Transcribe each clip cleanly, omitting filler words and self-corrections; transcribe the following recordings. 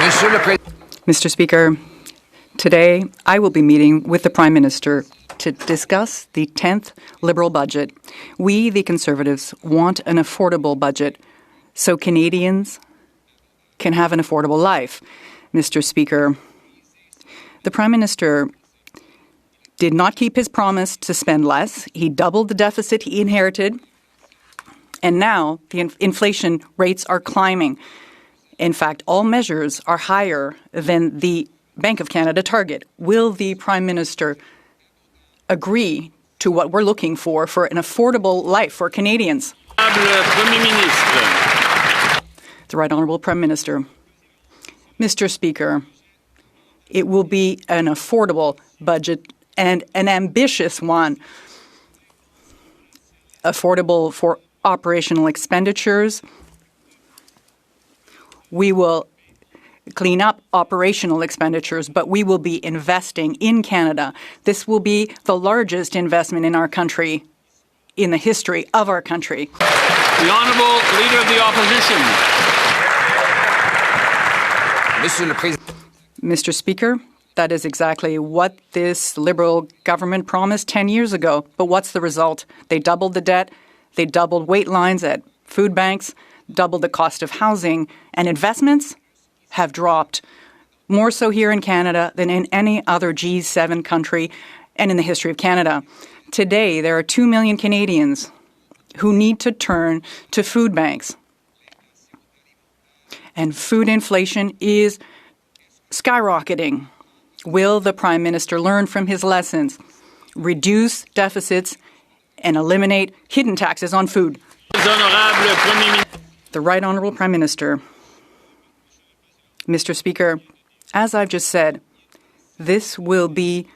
Mr. Speaker, today I will be meeting with the Prime Minister to discuss the 10th Liberal budget. We, the Conservatives, want an affordable budget so Canadians can have an affordable life. Mr. Speaker, the Prime Minister did not keep his promise to spend less. He doubled the deficit he inherited, and now the inflation rates are climbing. In fact, all measures are higher than the Bank of Canada target. Will the Prime Minister agree to what we're looking for an affordable life for Canadians? The Right Honourable Prime Minister. Mr. Speaker, it will be an affordable budget and an ambitious one. Affordable for operational expenditures. We will clean up operational expenditures, but we will be investing in Canada. This will be the largest investment in our country, in the history of our country. The Honourable Leader of the Opposition. Mr. Speaker, that is exactly what this Liberal government promised 10 years ago. But what's the result? They doubled the debt, they doubled wait lines at food banks, doubled the cost of housing, and investments have dropped more so here in Canada than in any other G7 country and in the history of Canada. Today, there are 2 million Canadians who need to turn to food banks. And food inflation is skyrocketing. Will the Prime Minister learn from his lessons, reduce deficits, and eliminate hidden taxes on food? The Right Honourable Prime Minister. Mr. Speaker, as I've just said, this will be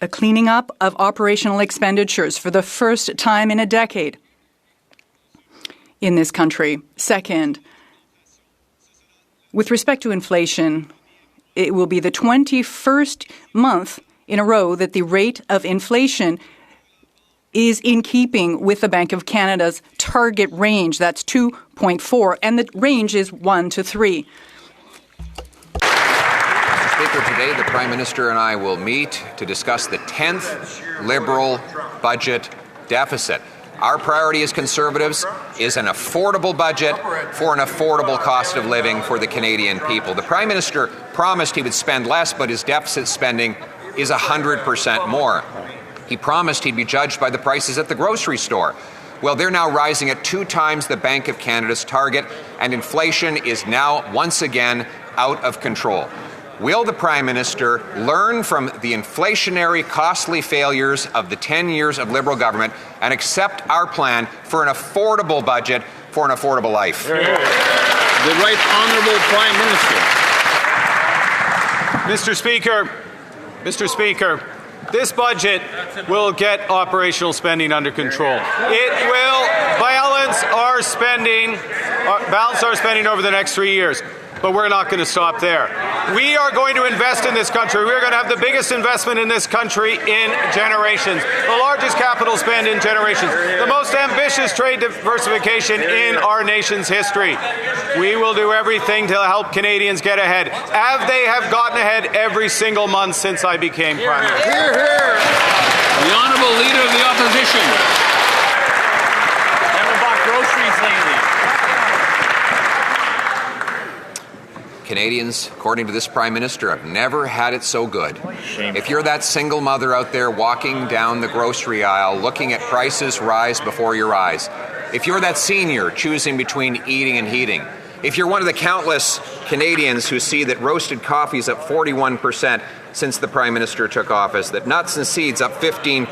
a cleaning up of operational expenditures for the first time in a decade in this country. Second, with respect to inflation, it will be the 21st month in a row that the rate of inflation is in keeping with the Bank of Canada's target range. That's 2.4, and the range is 1 to 3. Mr. Speaker, today the Prime Minister and I will meet to discuss the 10th Liberal budget deficit. Our priority as Conservatives is an affordable budget for an affordable cost of living for the Canadian people. The Prime Minister promised he would spend less, but his deficit spending is 100% more. He promised he'd be judged by the prices at the grocery store. Well, they're now rising at 2 times the Bank of Canada's target, and inflation is now once again out of control. Will the Prime Minister learn from the inflationary, costly failures of the 10 years of Liberal government and accept our plan for an affordable budget for an affordable life? The Right Honourable Prime Minister. Mr. Speaker, this budget will get operational spending under control. It will balance our spending over the next 3 years. But we're not going to stop there. We are going to invest in this country. We're going to have the biggest investment in this country in generations, the largest capital spend in generations, the most ambitious trade diversification in our nation's history. We will do everything to help Canadians get ahead, as they have gotten ahead every single month since I became Prime Minister. Hear, hear. The Honourable Leader of the Opposition. Never bought groceries lately. Canadians, according to this Prime Minister, have never had it so good. If you're that single mother out there walking down the grocery aisle looking at prices rise before your eyes, if you're that senior choosing between eating and heating, if you're one of the countless Canadians who see that roasted coffee is up 41% since the Prime Minister took office, that nuts and seeds up 15%,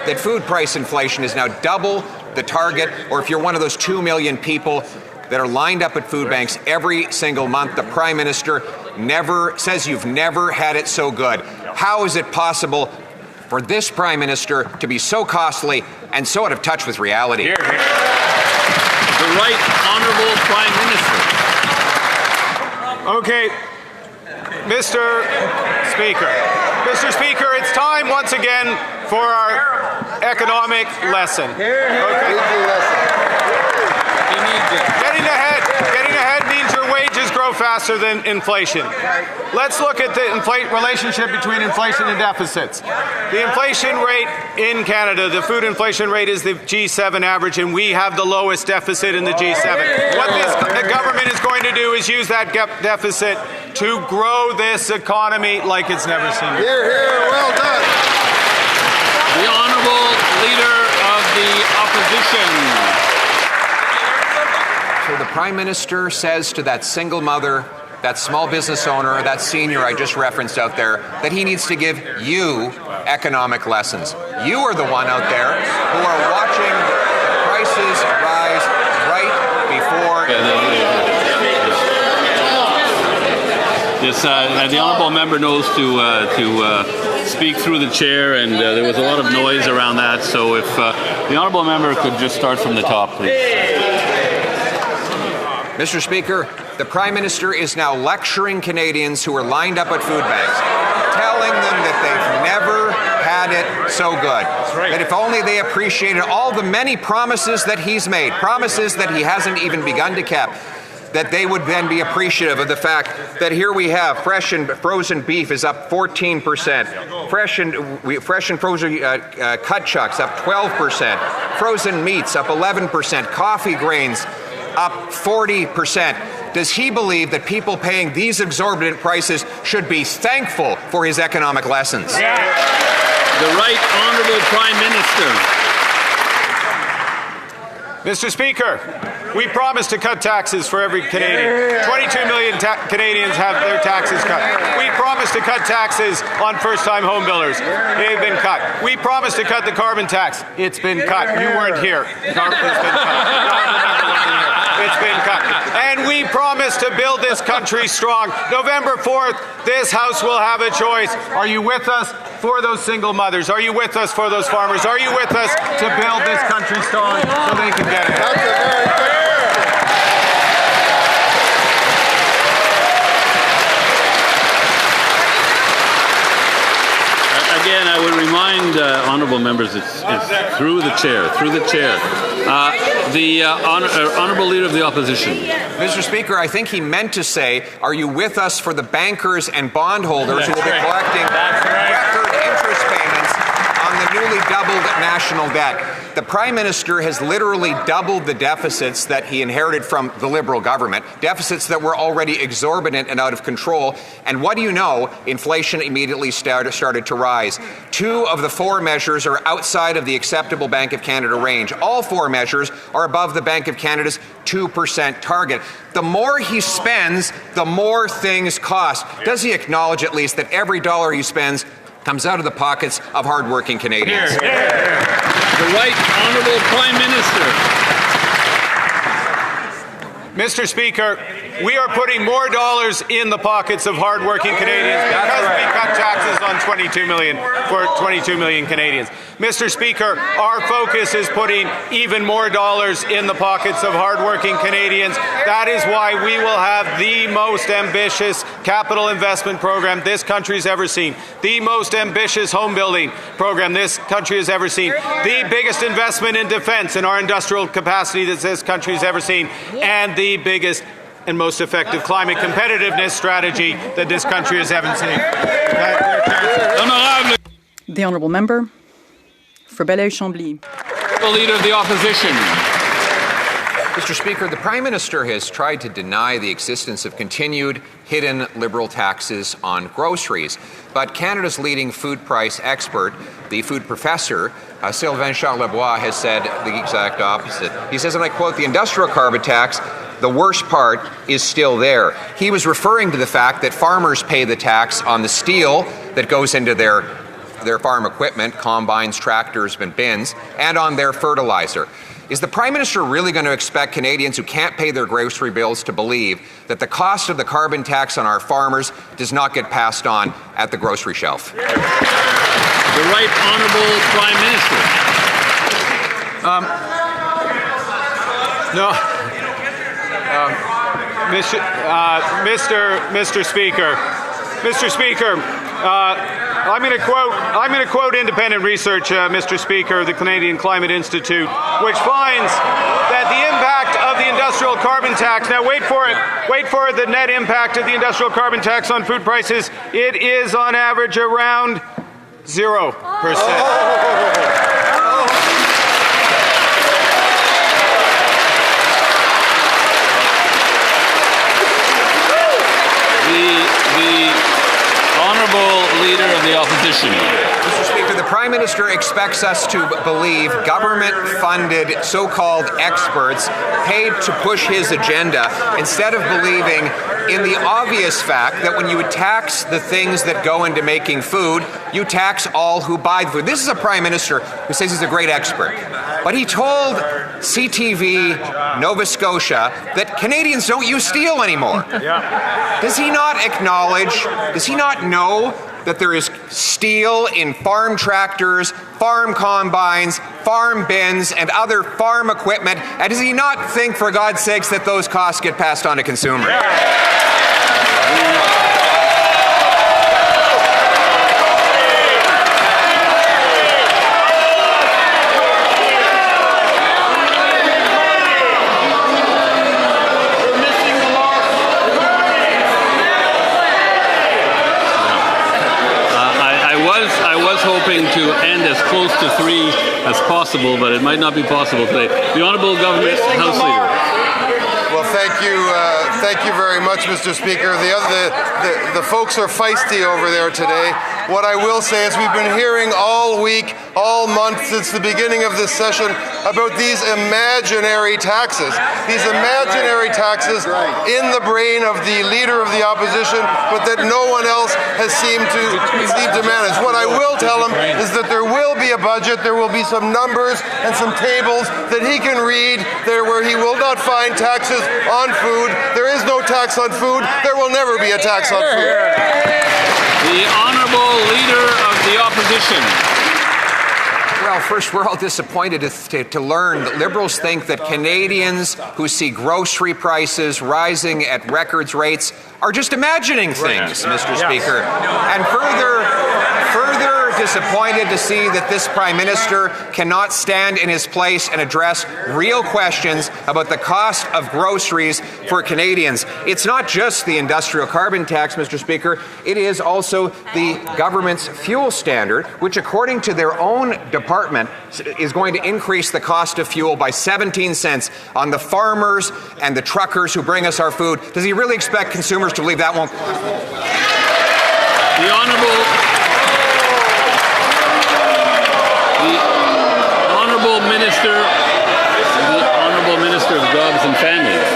that food price inflation is now double the target, or if you're one of those 2 million people that are lined up at food banks every single month, the Prime Minister says you've never had it so good. How is it possible for this Prime Minister to be so costly and so out of touch with reality? Hear, hear. The Right Honourable Prime Minister. Okay, Mr. Speaker, it's time once again for our economic lesson. Okay. Getting ahead means your wages grow grow faster than inflation. Let's look at the relationship between inflation and deficits. The inflation rate in Canada, the food inflation rate, is the G7 average, and we have the lowest deficit in the G7. What the government is going to do is use that deficit to grow this economy like it's never seen before. Here, here, well done. The Honourable Leader of the Opposition. So the Prime Minister says to that single mother, that small business owner, that senior I just referenced out there, that he needs to give you economic lessons. You are the one out there who are watching prices rise right before Yes, the honourable member knows to speak through the chair, and there was a lot of noise around that. So if the honourable member could just start from the top, please. Mr. Speaker, the Prime Minister is now lecturing Canadians who are lined up at food banks, telling them that they've never had it so good. That if only they appreciated all the many promises that he's made, promises that he hasn't even begun to keep, that they would then be appreciative of the fact that here we have fresh and frozen beef is up 14%, fresh and frozen cut chucks up 12%, frozen meats up 11%, coffee grains up 40%. Does he believe that people paying these exorbitant prices should be thankful for his economic lessons? The Right Honourable Prime Minister. Mr. Speaker, we promised to cut taxes for every Canadian. 22 million Canadians have their taxes cut. We promised to cut taxes on first-time home builders. They've been cut. We promised to cut the carbon tax. It's been cut. You weren't here. It's been cut. It's been cut. And we promised to build this country strong. November 4th, this House will have a choice. Are you with us for those single mothers? Are you with us for those farmers? Are you with us to build this country strong so they can get it? That's a very good question. Again, I would remind honourable members, it's through the chair, through the chair. The Honourable Leader of the Opposition. Mr. Speaker, I think he meant to say, are you with us for the bankers and bondholders who will be collecting record interest payments on the newly doubled national debt? The Prime Minister has literally doubled the deficits that he inherited from the Liberal government, deficits that were already exorbitant and out of control. And what do you know? Inflation immediately started to rise. 2 of the 4 measures are outside of the acceptable Bank of Canada range. All 4 measures are above the Bank of Canada's 2% target. The more he spends, the more things cost. Does he acknowledge at least that every dollar he spends comes out of the pockets of hardworking Canadians? The Right Honourable Prime Minister. Mr. Speaker, we are putting more dollars in the pockets of hardworking Canadians because we cut taxes on 22 million Canadians. Mr. Speaker, our focus is putting even more dollars in the pockets of hardworking Canadians. That is why we will have the most ambitious capital investment program this country's ever seen, the most ambitious home building program this country has ever seen, the biggest investment in defence and our industrial capacity that this country has ever seen, and the biggest and most effective climate competitiveness strategy that this country has ever seen. The Honourable Member for Belleuil-Chambly. The Leader of the Opposition. Mr. Speaker, the Prime Minister has tried to deny the existence of continued hidden Liberal taxes on groceries. But Canada's leading food price expert, the food professor, Sylvain Charlebois, has said the exact opposite. He says, and I quote, the industrial carbon tax, the worst part is still there. He was referring to the fact that farmers pay the tax on the steel that goes into their farm equipment, combines, tractors, and bins, and on their fertilizer. Is the Prime Minister really going to expect Canadians who can't pay their grocery bills to believe that the cost of the carbon tax on our farmers does not get passed on at the grocery shelf? The Right Honourable Prime Minister. Mr. Speaker, I'm going to quote independent research, Mr. Speaker, of the Canadian Climate Institute, which finds that the impact of the industrial carbon tax. Now wait for it. Wait for the net impact of the industrial carbon tax on food prices. It is on average around 0%. The Honourable Leader of the Opposition. Mr. Speaker, the Prime Minister expects us to believe government-funded so-called experts paid to push his agenda instead of believing in the obvious fact that when you tax the things that go into making food, you tax all who buy the food. This is a Prime Minister who says he's a great expert. But he told CTV Nova Scotia that Canadians don't use steel anymore. Yeah. Does he not acknowledge, does he not know that there is steel in farm tractors, farm combines, farm bins, and other farm equipment? And does he not think, for God's sakes, that those costs get passed on to consumers? Hoping to end as close to 3 as possible, but it might not be possible today. The Honourable Government House Leader. Well, thank you very much, Mr. Speaker. The folks are feisty over there today. What I will say is we've been hearing all week, all month since the beginning of this session about these imaginary taxes. These imaginary taxes in the brain of the Leader of the Opposition, but that no one else has seemed to manage. What I will tell him is that there will be a budget, there will be some numbers and some tables that he can read there where he will not find taxes on food. There is no tax on food. There will never be a tax on food. The Honourable Leader of the Opposition. Well, first, we're all disappointed to learn that Liberals think that Canadians who see grocery prices rising at records rates are just imagining things, Mr. Speaker. And further disappointed to see that this Prime Minister cannot stand in his place and address real questions about the cost of groceries for Canadians. It's not just the industrial carbon tax, Mr. Speaker. It is also the government's fuel standard, which, according to their own department, is going to increase the cost of fuel by 17 cents on the farmers and the truckers who bring us our food. Does he really expect consumers to believe that won't? The Honourable Minister of Jobs and Families.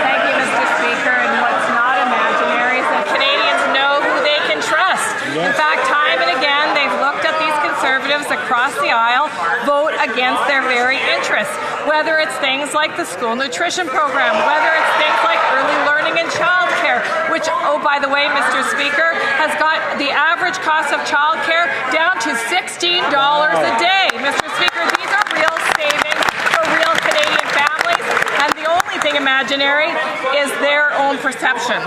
Thank you, Mr. Speaker. And what's not imaginary is that Canadians know who they can trust. In fact, time and again, they've looked at these Conservatives across the aisle vote against their very interests, whether it's things like the school nutrition program, whether it's things like early learning and childcare, which, oh, by the way, Mr. Speaker, has got the average cost of childcare down to $16 a day. Mr. Speaker, these are real savings for real Canadian families, and the only thing imaginary is their own perception.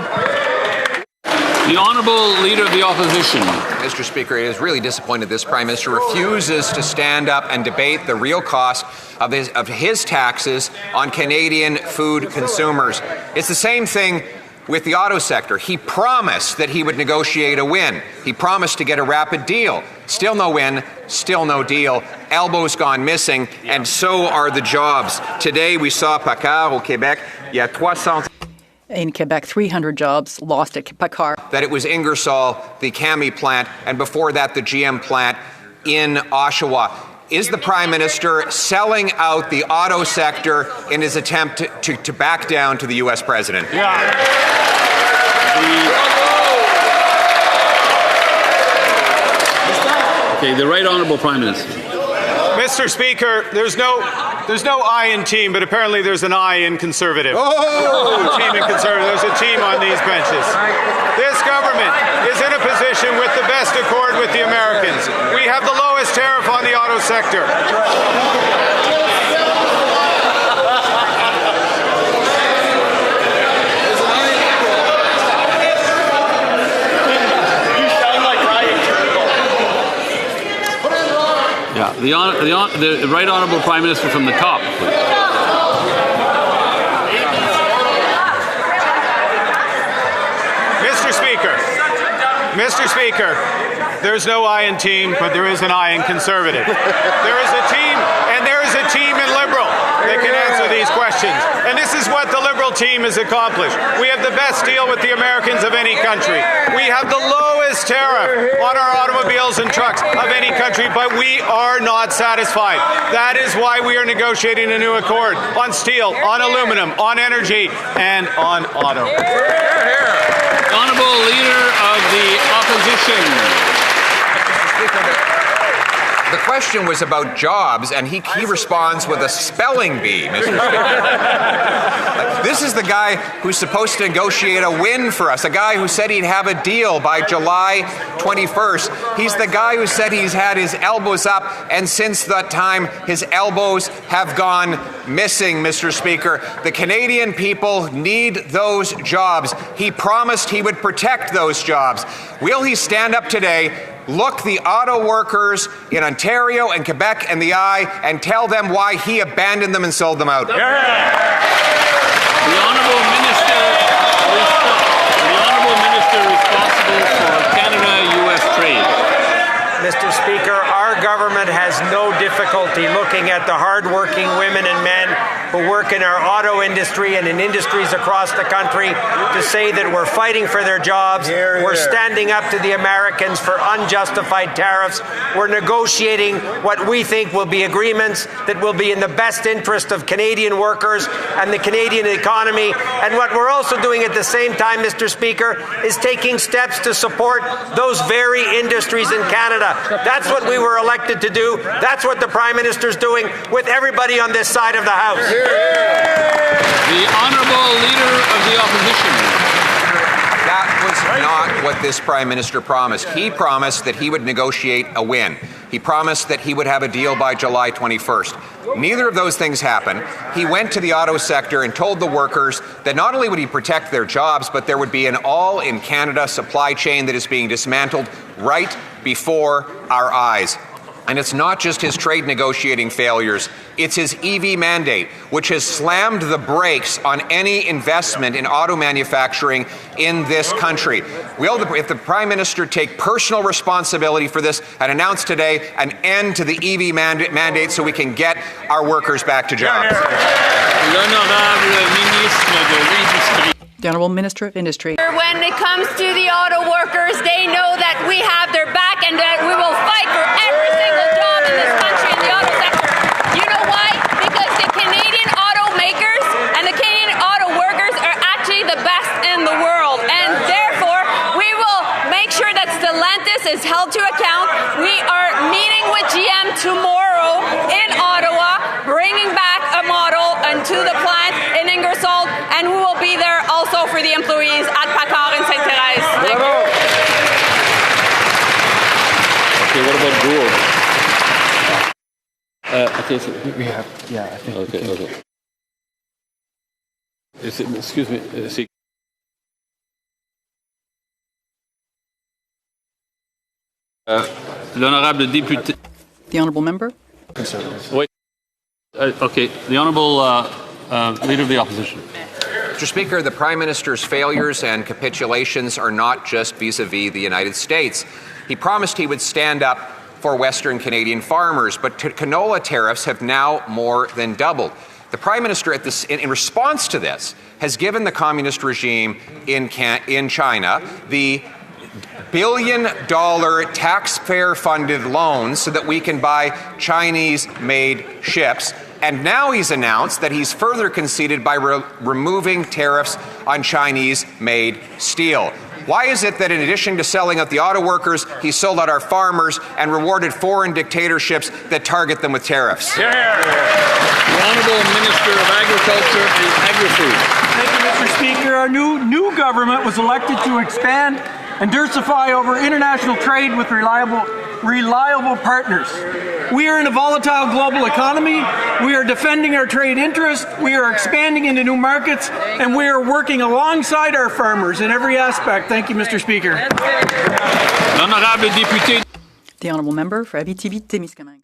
The Honourable Leader of the Opposition. Mr. Speaker, it is really disappointed this Prime Minister refuses to stand up and debate the real cost of his taxes on Canadian food consumers. It's the same thing with the auto sector. He promised that he would negotiate a win. He promised to get a rapid deal. Still no win, still no deal. Elbows gone missing, and so are the jobs. Today we saw Paccard au Québec. Il y a 300. In Quebec, 300 jobs lost at Paccard. That it was Ingersoll, the Cami plant, and before that the GM plant in Oshawa. Is the Prime Minister selling out the auto sector in his attempt to back down to the U.S. President? The Right Honourable Prime Minister. Mr. Speaker, there's no I in team, but apparently there's an I in Conservative. Team in Conservative. There's a team on these benches. This government is in a position with the best accord with the Americans. We have the lowest tariff on the auto sector. The Right Honourable Prime Minister from the top, please. Speaker, there's no I in team, but there is an I in Conservative. There is a team, and there is a team in Liberal that can answer these questions. And this is what the Liberal team has accomplished. We have the best deal with the Americans of any country. We have the lowest tariff on our automobiles and trucks of any country, but we are not satisfied. That is why we are negotiating a new accord on steel, on aluminum, on energy, and on auto. Honourable Leader of the Opposition. The question was about jobs, and he responds with a spelling bee, Mr. Speaker. This is the guy who's supposed to negotiate a win for us, a guy who said he'd have a deal by July 21st. He's the guy who said he's had his elbows up, and since that time, his elbows have gone missing, Mr. Speaker. The Canadian people need those jobs. He promised he would protect those jobs. Will he stand up today, look the auto workers in Ontario and Quebec in the eye, and tell them why he abandoned them and sold them out? The Honourable Minister responsible for Canada-US trade. Mr. Speaker, our government has no difficulty looking at the hard-working women and men who work in our auto industry and in industries across the country to say that we're fighting for their jobs. We're standing up to the Americans for unjustified tariffs. We're negotiating what we think will be agreements that will be in the best interest of Canadian workers and the Canadian economy. And what we're also doing at the same time, Mr. Speaker, is taking steps to support those very industries in Canada. That's what we were elected to do. That's what the Prime Minister's doing with everybody on this side of the House. The Honourable Leader of the Opposition. That was not what this Prime Minister promised. He promised that he would negotiate a win. He promised that he would have a deal by July 21st. Neither of those things happened. He went to the auto sector and told the workers that not only would he protect their jobs, but there would be an all-in-Canada supply chain that is being dismantled right before our eyes. And it's not just his trade negotiating failures, it's his EV mandate, which has slammed the brakes on any investment in auto manufacturing in this country. If the Prime Minister take personal responsibility for this and announce today an end to the EV mandate so we can get our workers back to jobs. The Honourable Minister of Industry. When it comes to the auto workers, they know that we have their back and that we will fight for every single job in this country in the auto sector. You know why? Because the Canadian automakers and the Canadian auto workers are actually the best in the world. And therefore, we will make sure that Stellantis is held to account. We are meeting with GM tomorrow in Ottawa, bringing back a model into the plant in Ingersoll, and we will be there also for the employees at Paccard and Sainte-Thérèse. Thank you. Okay, what about Gould? Okay, so We have, yeah, I think. okay. Excuse me. L'honorable député. The Honourable Member. Wait. Okay, the Honourable Leader of the Opposition. Mr. Speaker, the Prime Minister's failures and capitulations are not just vis-a-vis the United States. He promised he would stand up for Western Canadian farmers, but canola tariffs have now more than doubled. The Prime Minister, in response to this, has given the communist regime in China the billion-dollar taxpayer-funded loans so that we can buy Chinese-made ships. And now he's announced that he's further conceded by removing tariffs on Chinese-made steel. Why is it that in addition to selling out the auto workers, he sold out our farmers and rewarded foreign dictatorships that target them with tariffs? The Honourable Minister of Agriculture and Agri-Food. Thank you, Mr. Speaker. Our new government was elected to expand and diversify over international trade with reliable partners. We are in a volatile global economy. We are defending our trade interests. We are expanding into new markets, and we are working alongside our farmers in every aspect. Thank you, Mr. Speaker. L'honorable député. The Honourable Member for Abitibi-Témiscamingue.